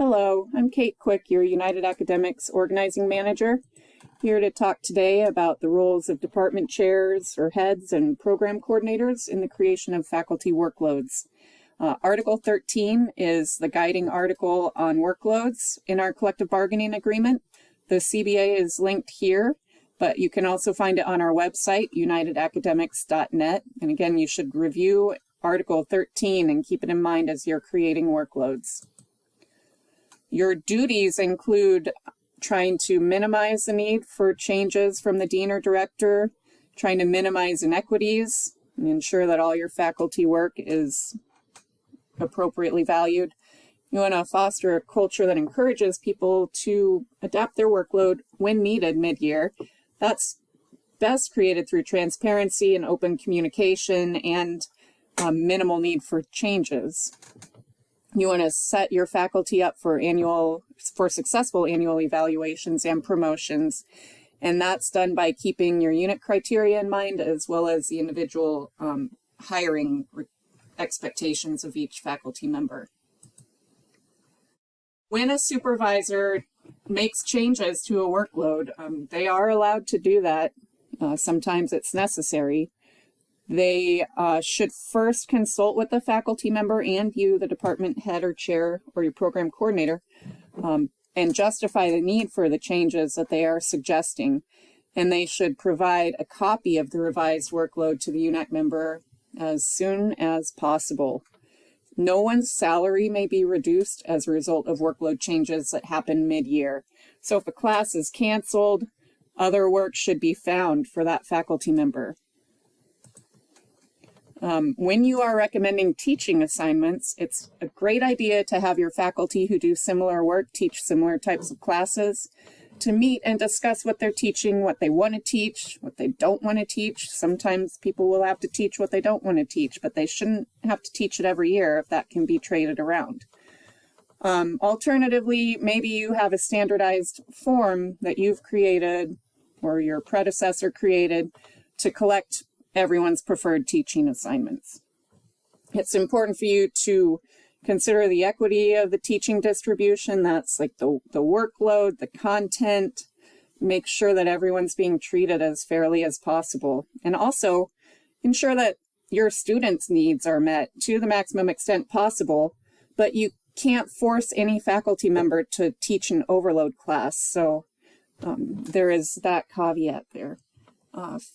Hello, I'm Kate Quick, your United Academics Organizing Manager, here to talk today about the roles of department chairs or heads and program coordinators in the creation of faculty workloads. Article 13 is the guiding article on workloads in our collective bargaining agreement. The CBA is linked here, but you can also find it on our website, unitedacademics.net. And again, you should review Article 13 and keep it in mind as you're creating workloads. Your duties include trying to minimize the need for changes from the dean or director, trying to minimize inequities, and ensure that all your faculty work is appropriately valued. You want to foster a culture that encourages people to adapt their workload when needed mid-year. That's best created through transparency and open communication and minimal need for changes. You want to set your faculty up for successful annual evaluations and promotions, and that's done by keeping your unit criteria in mind as well as the individual hiring expectations of each faculty member. When a supervisor makes changes to a workload, they are allowed to do that. Sometimes it's necessary. They should first consult with the faculty member and you, the department head or chair or your program coordinator, and justify the need for the changes that they are suggesting. And they should provide a copy of the revised workload to the UNAC member as soon as possible. No one's salary may be reduced as a result of workload changes that happen mid-year. So if a class is canceled, other work should be found for that faculty member. When you are recommending teaching assignments, it's a great idea to have your faculty who do similar work teach similar types of classes to meet and discuss what they're teaching, what they want to teach, what they don't want to teach. Sometimes people will have to teach what they don't want to teach, but they shouldn't have to teach it every year if that can be traded around. Alternatively, maybe you have a standardized form that you've created or your predecessor created to collect everyone's preferred teaching assignments. It's important for you to consider the equity of the teaching distribution. That's like the workload, the content, make sure that everyone's being treated as fairly as possible. And also ensure that your students' needs are met to the maximum extent possible, but you can't force any faculty member to teach an overload class. So there is that caveat there.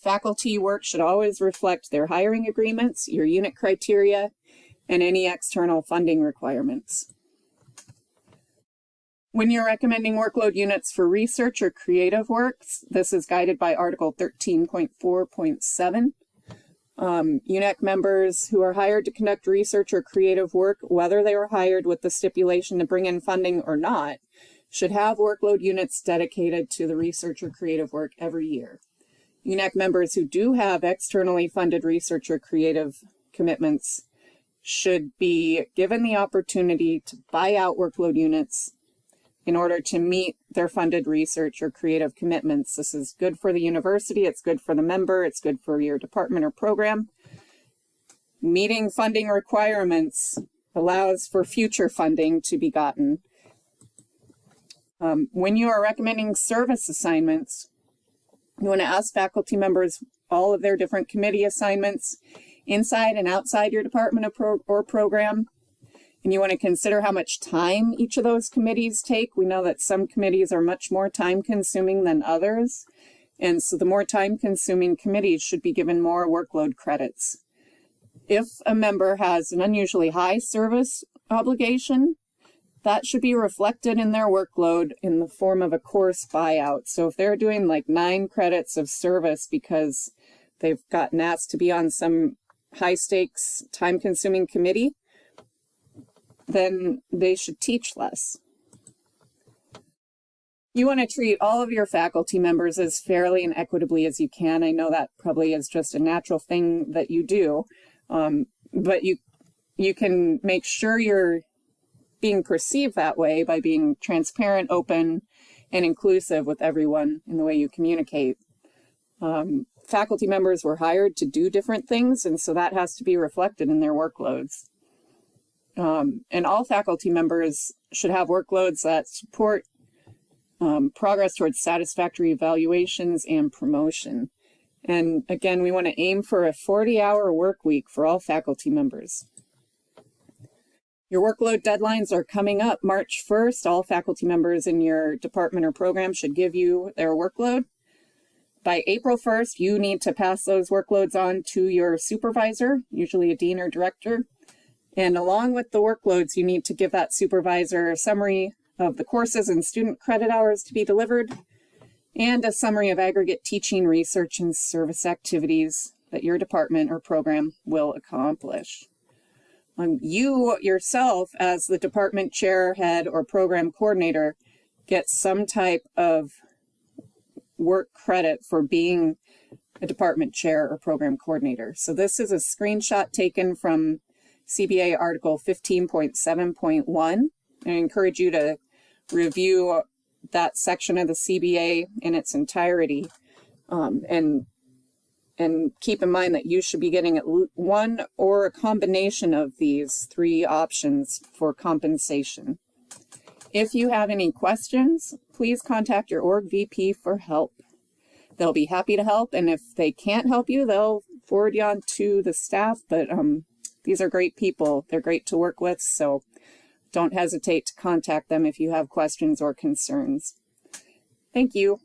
Faculty work should always reflect their hiring agreements, your unit criteria, and any external funding requirements. When you're recommending workload units for research or creative works, this is guided by Article 13.4.7. UNAC members who are hired to conduct research or creative work, whether they were hired with the stipulation to bring in funding or not, should have workload units dedicated to the research or creative work every year. UNAC members who do have externally funded research or creative commitments should be given the opportunity to buy out workload units in order to meet their funded research or creative commitments. This is good for the university, it's good for the member, it's good for your department or program. Meeting funding requirements allows for future funding to be gotten. When you are recommending service assignments, you want to ask faculty members all of their different committee assignments inside and outside your department or program. And you want to consider how much time each of those committees take. We know that some committees are much more time-consuming than others. And so the more time-consuming committees should be given more workload credits. If a member has an unusually high service obligation, that should be reflected in their workload in the form of a course buyout. So if they're doing like 9 credits of service because they've gotten asked to be on some high stakes, time consuming committee, then they should teach less. You want to treat all of your faculty members as fairly and equitably as you can. I know that probably is just a natural thing that you do, but you can make sure you're being perceived that way by being transparent, open, and inclusive with everyone in the way you communicate. Faculty members were hired to do different things, and so that has to be reflected in their workloads. And all faculty members should have workloads that support progress towards satisfactory evaluations and promotion. And again, we want to aim for a 40-hour work week for all faculty members. Your workload deadlines are coming up March 1st. All faculty members in your department or program should give you their workload. By April 1st, you need to pass those workloads on to your supervisor, usually a dean or director. And along with the workloads, you need to give that supervisor a summary of the courses and student credit hours to be delivered, and a summary of aggregate teaching, research, and service activities that your department or program will accomplish. You yourself, as the department chair, head, or program coordinator, get some type of work credit for being a department chair or program coordinator. So this is a screenshot taken from CBA Article 15.7.1. I encourage you to review that section of the CBA in its entirety, and keep in mind that you should be getting one or a combination of these three options for compensation. If you have any questions, please contact your org VP for help. They'll be happy to help, and if they can't help you, they'll forward you on to the staff, but these are great people. They're great to work with, so don't hesitate to contact them if you have questions or concerns. Thank you.